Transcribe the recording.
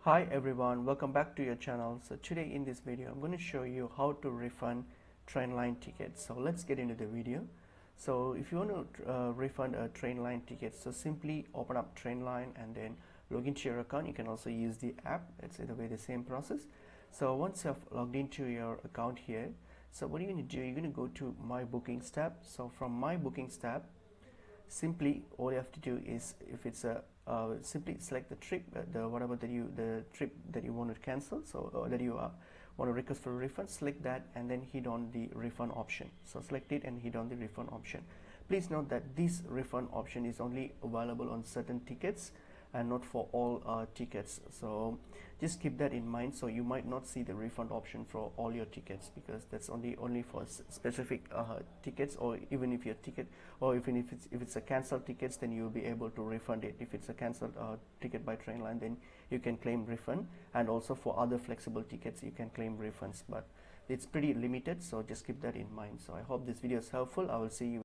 Hi everyone, welcome back to your channel. So today in this video I'm going to show you how to refund Trainline tickets. So let's get into the video. So if you want to refund a Trainline ticket, so simply open up Trainline and then log into your account. You can also use the app. It's either way the same process. So once you've logged into your account here, so what you're going to do, you're going to go to My Bookings tab. So from My Bookings tab, simply all you have to do is, if it's a simply select the trip, the trip that you want to cancel, so that you want to request for a refund. Select that and then hit on the refund option. So select it and hit on the refund option. Please note that this refund option is only available on certain tickets and not for all tickets, so just keep that in mind. So you might not see the refund option for all your tickets, because that's only for specific tickets, or even if your ticket, or even if it's a cancelled tickets, then you'll be able to refund it. If it's a cancelled ticket by Trainline, then you can claim refund, and also for other flexible tickets you can claim refunds, but it's pretty limited, so just keep that in mind. So I hope this video is helpful. I will see you